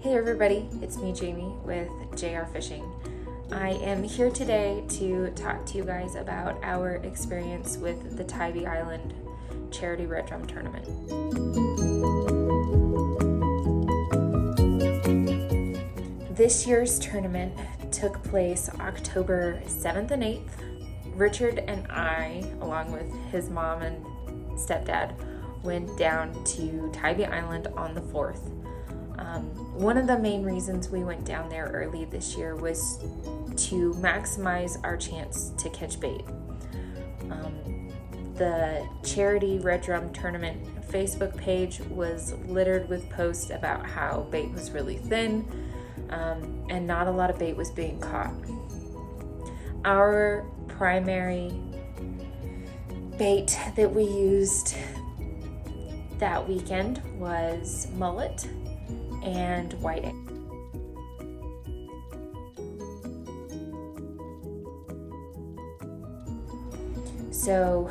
Hey everybody, it's me Jamie with JayRFishing. I am here today to talk to you guys about our experience with the Tybee Island Charity Red Drum Tournament. This year's tournament took place October 7th and 8th. Richard and I, along with his mom and stepdad, went down to Tybee Island on the 4th. One of the main reasons we went down there early this year was to maximize our chance to catch bait. The Charity Red Drum Tournament Facebook page was littered with posts about how bait was really thin and not a lot of bait was being caught. Our primary bait that we used that weekend was mullet and whiting. So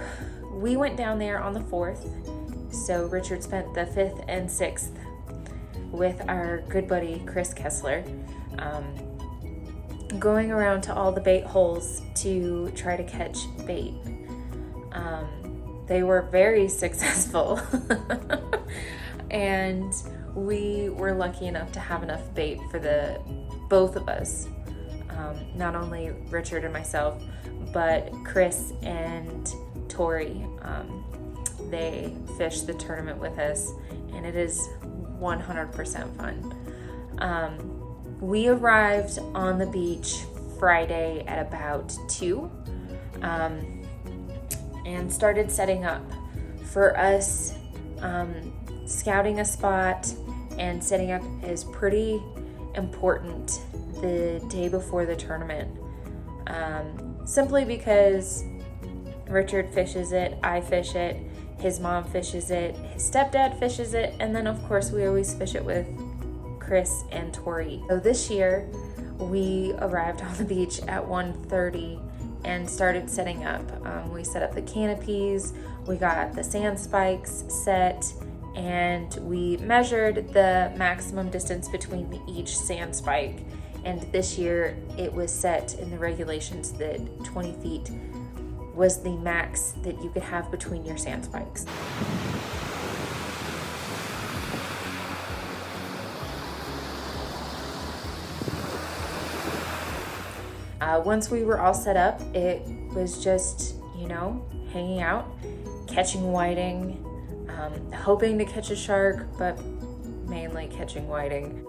we went down there on the 4th. So Richard spent the 5th and 6th with our good buddy Chris Kessler, going around to all the bait holes to try to catch bait. They were very successful and we were lucky enough to have enough bait for both of us, not only Richard and myself, but Chris and Tori. They fished the tournament with us, and it is 100% fun. We arrived on the beach Friday at about 2 and started setting up. For us, scouting a spot and setting up is pretty important the day before the tournament, simply because Richard fishes it, I fish it, his mom fishes it, his stepdad fishes it, and then of course we always fish it with Chris and Tori. So this year we arrived on the beach at 1:30 and started setting up. We set up the canopies, we got the sand spikes set, and we measured the maximum distance between each sand spike. And this year it was set in the regulations that 20 feet was the max that you could have between your sand spikes. Once we were all set up, it was just, hanging out, catching whiting, hoping to catch a shark, but mainly catching whiting.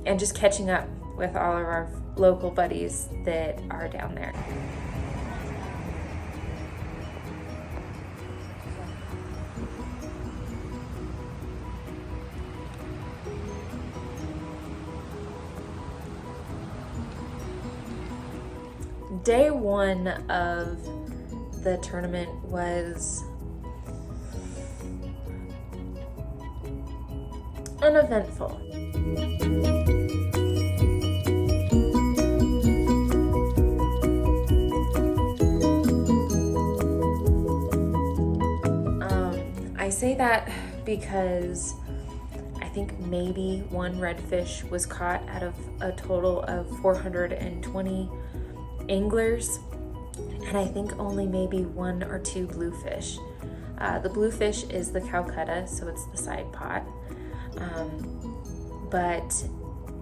And just catching up with all of our local buddies that are down there. Day one of the tournament was uneventful. I say that because I think maybe one redfish was caught out of a total of 420 anglers, and I think only maybe 1 or 2 bluefish. The bluefish is the Calcutta, so it's the side pot. But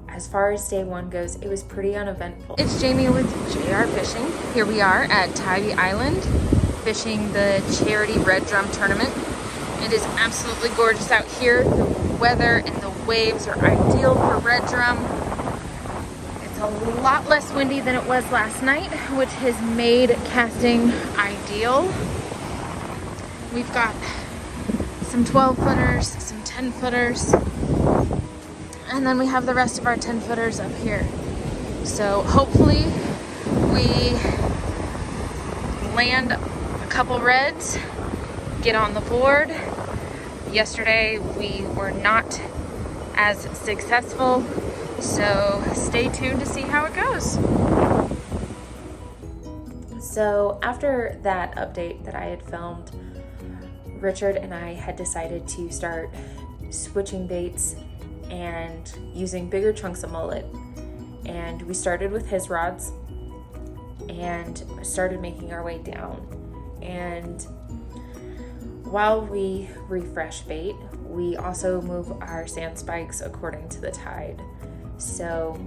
as far as day one goes, it was pretty uneventful. It's Jamie with JayRFishing. Here we are at Tybee Island fishing the Charity Red Drum Tournament. It is absolutely gorgeous out here. The weather and the waves are ideal for red drum. It's a lot less windy than it was last night, which has made casting ideal. We've got some 12-footers, some 10-footers, and then we have the rest of our 10-footers up here. So hopefully we land a couple reds, get on the board. Yesterday we were not as successful. So stay tuned to see how it goes. So after that update that I had filmed, Richard and I had decided to start switching baits and using bigger chunks of mullet. And we started with his rods and started making our way down. And while we refresh bait, we also move our sand spikes according to the tide. So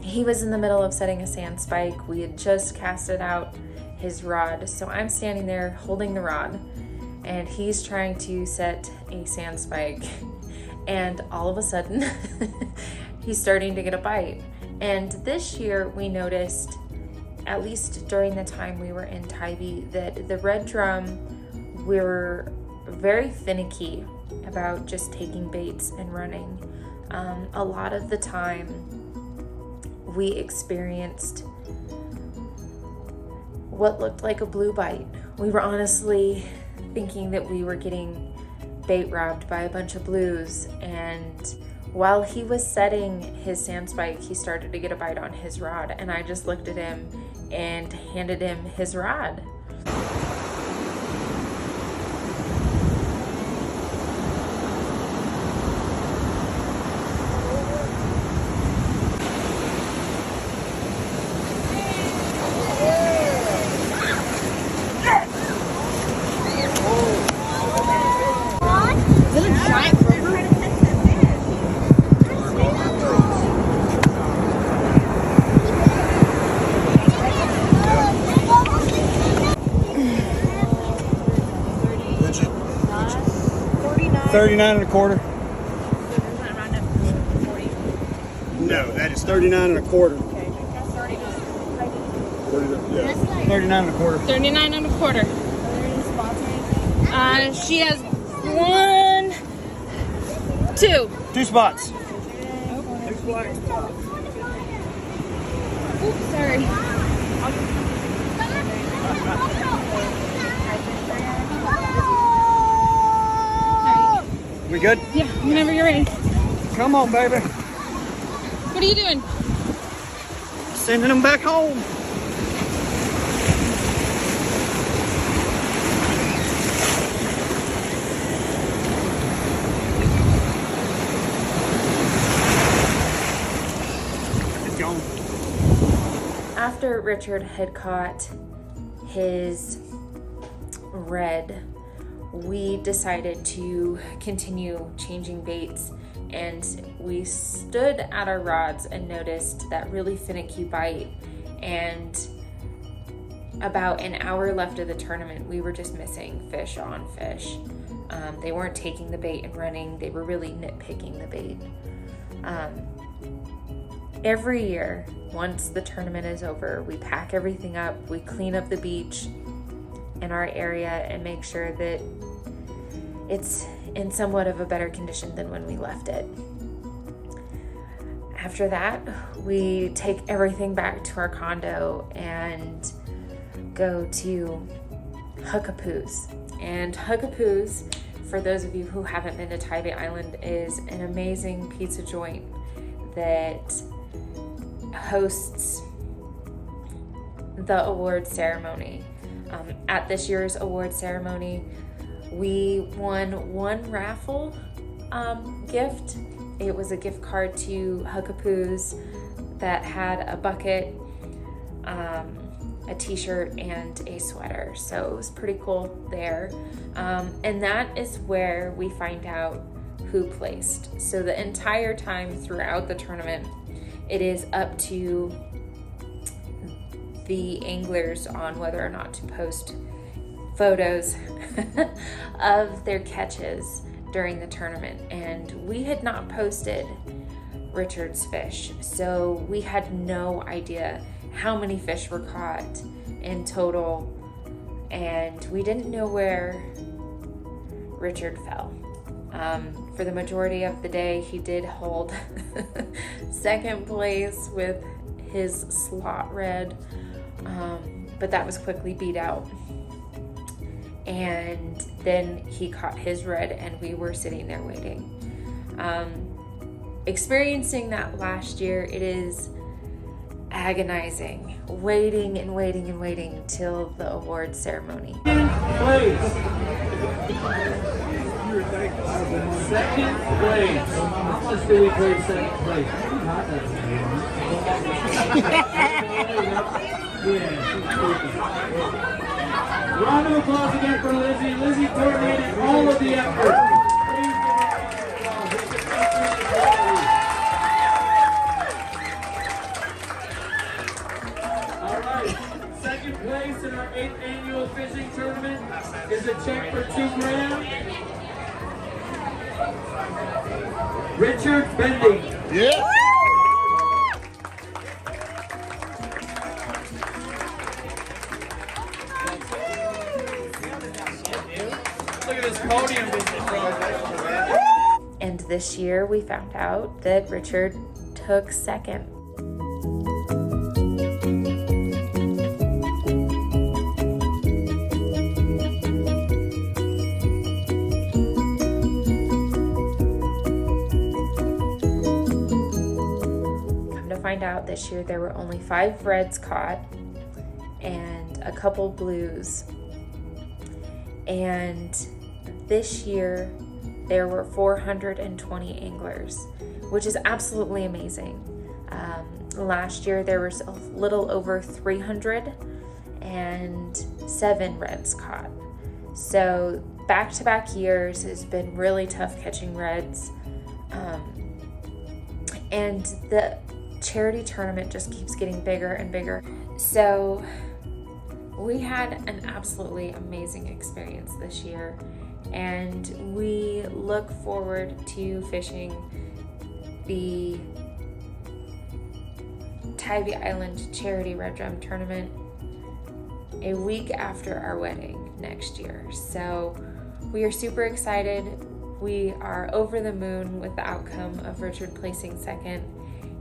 he was in the middle of setting a sand spike. We had just casted out his rod. So I'm standing there holding the rod and he's trying to set a sand spike. And all of a sudden, he's starting to get a bite. And this year we noticed, at least during the time we were in Tybee, that the red drum, we were very finicky about just taking baits and running. A lot of the time we experienced what looked like a blue bite. We were honestly thinking that we were getting bait robbed by a bunch of blues, and while he was setting his sand spike, he started to get a bite on his rod, and I just looked at him and handed him his rod. $39.25. No, that is $39.25. Okay, that's 39. 39.25. 39.25. She has 1, 2. 2 spots. Oops, sorry. We good? Yeah, whenever you're ready. Come on, baby. What are you doing? Sending them back home. It's gone. After Richard had caught his red, we decided to continue changing baits, and we stood at our rods and noticed that really finicky bite. And about an hour left of the tournament, we were just missing fish on fish. They weren't taking the bait and running. They were really nitpicking the bait. Every year, once the tournament is over, we pack everything up, we clean up the beach in our area and make sure that it's in somewhat of a better condition than when we left it. After that, we take everything back to our condo and go to Huckapoos. And Huckapoos, for those of you who haven't been to Tybee Island, is an amazing pizza joint that hosts the award ceremony. At this year's award ceremony, we won one raffle gift. It was a gift card to Huckapoos that had a bucket, a t-shirt, and a sweater. So it was pretty cool there. And that is where we find out who placed. So the entire time throughout the tournament, it is up to the anglers on whether or not to post photos of their catches during the tournament. And we had not posted Richard's fish, so we had no idea how many fish were caught in total, and we didn't know where Richard fell. For the majority of the day, he did hold second place with his slot red, but that was quickly beat out. And then he caught his red, and we were sitting there waiting. experiencing that last year, it is agonizing, waiting and waiting and waiting till the award ceremony. Place. Second place. How much do we pay second place? Not that much. Round of applause again for Lizzie. Lizzie coordinated all of the effort. All right. Second place in our 8th annual fishing tournament is a check for $2 grand. Richard Bending. Yeah. Look at this podium business, bro. And this year we found out that Richard took second. Find out this year there were only 5 reds caught and a couple blues, and this year there were 420 anglers, which is absolutely amazing. Last year there was a little over 307 reds caught, so back-to-back years has been really tough catching reds, and the charity tournament just keeps getting bigger and bigger. So we had an absolutely amazing experience this year, and we look forward to fishing the Tybee Island Charity Red Drum Tournament a week after our wedding next year. So we are super excited. We are over the moon with the outcome of Richard placing second.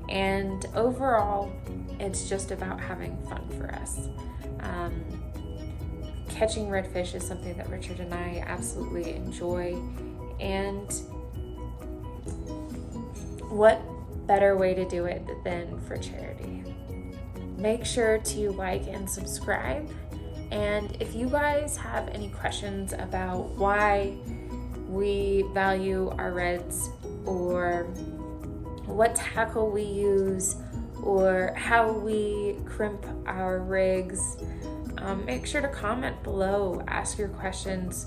And overall, it's just about having fun for us. Catching redfish is something that Richard and I absolutely enjoy. And what better way to do it than for charity? Make sure to like and subscribe. And if you guys have any questions about why we value our reds, or what tackle we use, or how we crimp our rigs, make sure to comment below, ask your questions.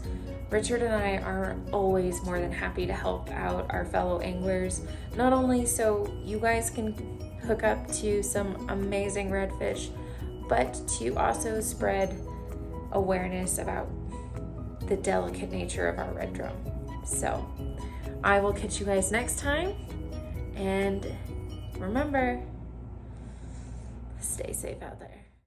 Richard and I are always more than happy to help out our fellow anglers, not only so you guys can hook up to some amazing redfish, but to also spread awareness about the delicate nature of our red drum. So I will catch you guys next time. And remember, stay safe out there.